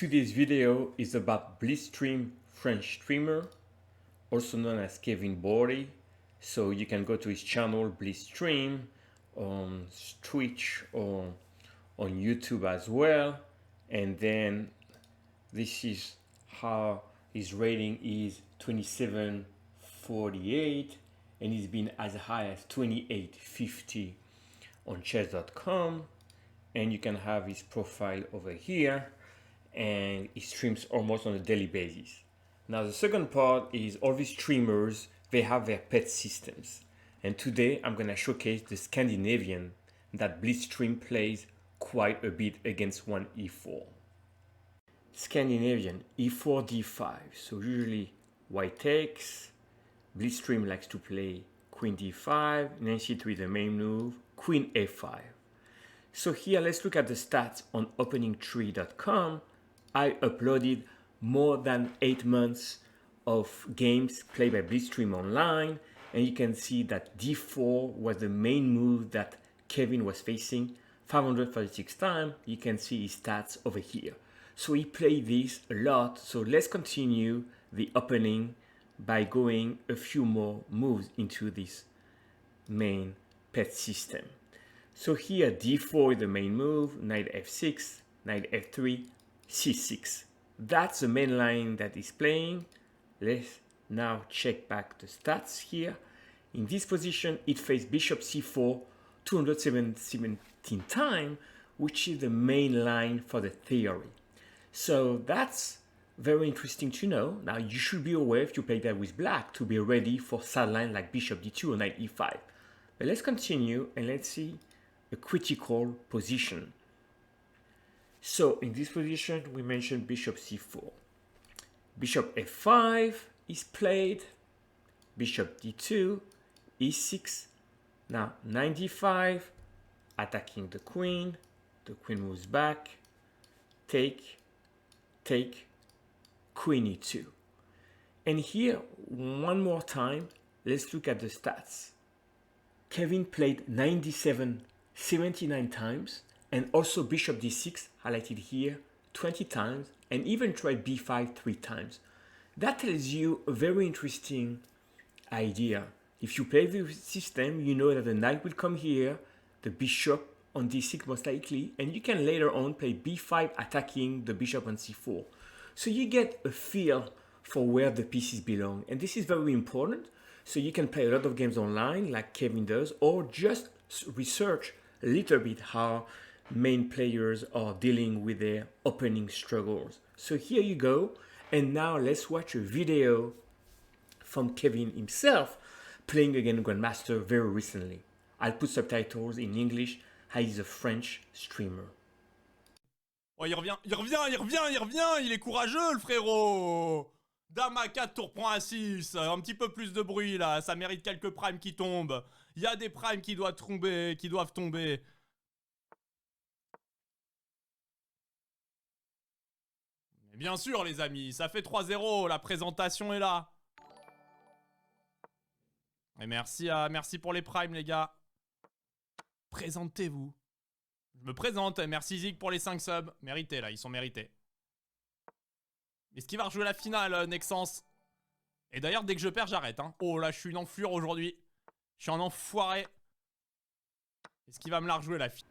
Today's video is about BLITZSTREAM French streamer, also known as Kevin Bordi. So you can go to his channel BLITZSTREAM on Twitch or on YouTube as well. And then this is how his rating is 2748, and he's been as high as 2850 on chess.com. And you can have his profile over here, and he streams almost on a daily basis. Now the second part is all these streamers, they have their pet systems. And today I'm gonna showcase the Scandinavian that BLITZSTREAM plays quite a bit against one e4. Scandinavian e4 d5, so usually white takes. BLITZSTREAM likes to play queen d5, knight c3 the main move, queen a5. So here let's look at the stats on openingtree.com. I uploaded more than 8 months of games played by BLITZSTREAM online, and you can see that d4 was the main move that Kevin was facing 536 times. You can see his stats over here. So he played this a lot. So let's continue the opening by going a few more moves into this main pet system. So here d4 is the main move, knight f6, knight f3, c6. That's the main line that he's playing. Let's now check back the stats here. In this position, it faced bishop c4 217 times, which is the main line for the theory. So that's very interesting to know. Now you should be aware if you play that with black to be ready for sideline like bishop d2 or knight e5. But let's continue and let's see a critical position. So in this position, we mentioned bishop c4. Bishop f5 is played. Bishop d2, e6. Now knight d5, attacking the queen. The queen moves back. Take, take, queen e2. And here, one more time, let's look at the stats. Kevin played 79 times, and also bishop d6, highlighted here, 20 times, and even tried b5 3 times. That tells you a very interesting idea. If you play the system, you know that the knight will come here, the bishop on d6 most likely, and you can later on play b5 attacking the bishop on c4. So you get a feel for where the pieces belong, and this is very important. So you can play a lot of games online like Kevin does, or just research a little bit how main players are dealing with their opening struggles. So here you go, and now let's watch a video from Kevin himself playing against Grandmaster very recently. I'll put subtitles in English, as he's a French streamer. Oh, il revient, il est courageux le frérot. Dame à 4, tour prend à 6, un petit peu plus de bruit là, ça mérite quelques primes qui tombent. Il y a des primes qui doivent tomber, Mais bien sûr les amis, ça fait 3-0, la présentation est là. Et merci pour les primes les gars. Présentez-vous. Je me présente, merci Zig pour les 5 subs. Mérités là, ils sont mérités. Est-ce qu'il va rejouer la finale, Nexence? Et d'ailleurs, dès que je perds, j'arrête. Hein. Oh là, je suis une enflure aujourd'hui. Je suis un enfoiré. Est-ce qu'il va me la rejouer la finale?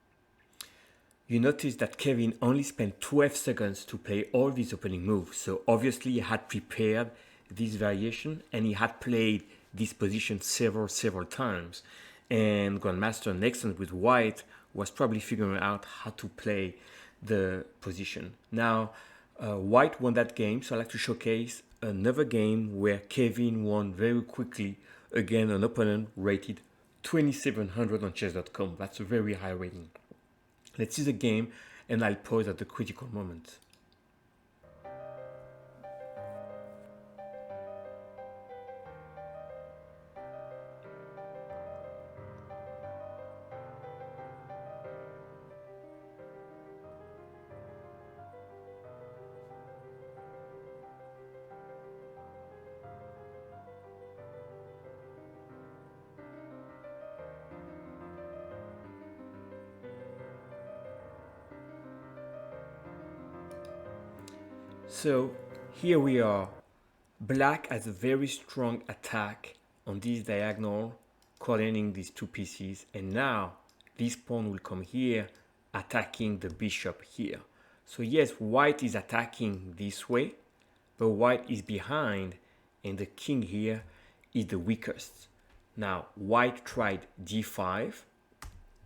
You notice that Kevin only spent 12 seconds to play all these opening moves. So obviously he had prepared this variation and he had played this position several times. And Grandmaster Nexon with white was probably figuring out how to play the position. Now, white won that game, so I'd like to showcase another game where Kevin won very quickly against an opponent rated 2700 on chess.com. That's a very high rating. Let's see the game, and I'll pause at the critical moment. So here we are. Black has a very strong attack on this diagonal, coordinating these two pieces, and now this pawn will come here, attacking the bishop here. So yes, white is attacking this way, but white is behind, and the king here is the weakest. Now white tried d5,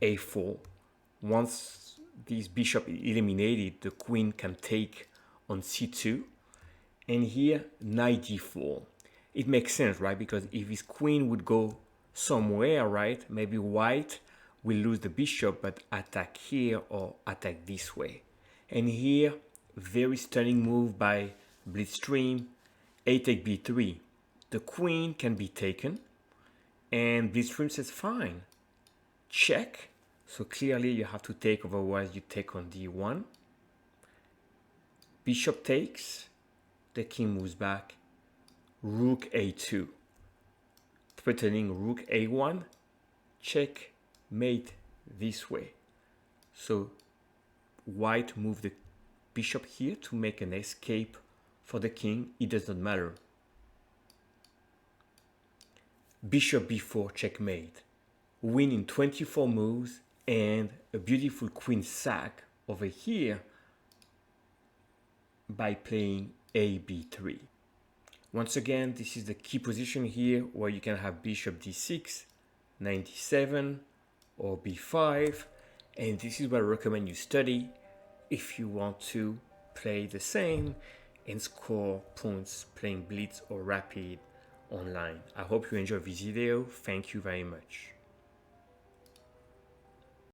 a4. Once this bishop is eliminated, the queen can take on c2. And here, knight d4. It makes sense, right? Because if his queen would go somewhere, right, maybe white will lose the bishop, but attack here or attack this way. And here, very stunning move by BLITZSTREAM, a take b3. The queen can be taken, and BLITZSTREAM says, fine, check. So clearly you have to take, otherwise you take on d1. Bishop takes. The king moves back, rook a2, threatening rook a1, checkmate this way. So white moved the bishop here to make an escape for the king. It does not matter. Bishop b4, checkmate. Win in 24 moves and a beautiful queen sack over here by playing a b3. Once again, this is the key position here where you can have bishop d6, knight d7, or b5, and this is what I recommend you study if you want to play the same and score points playing blitz or rapid online. I hope you enjoyed this video. Thank you very much.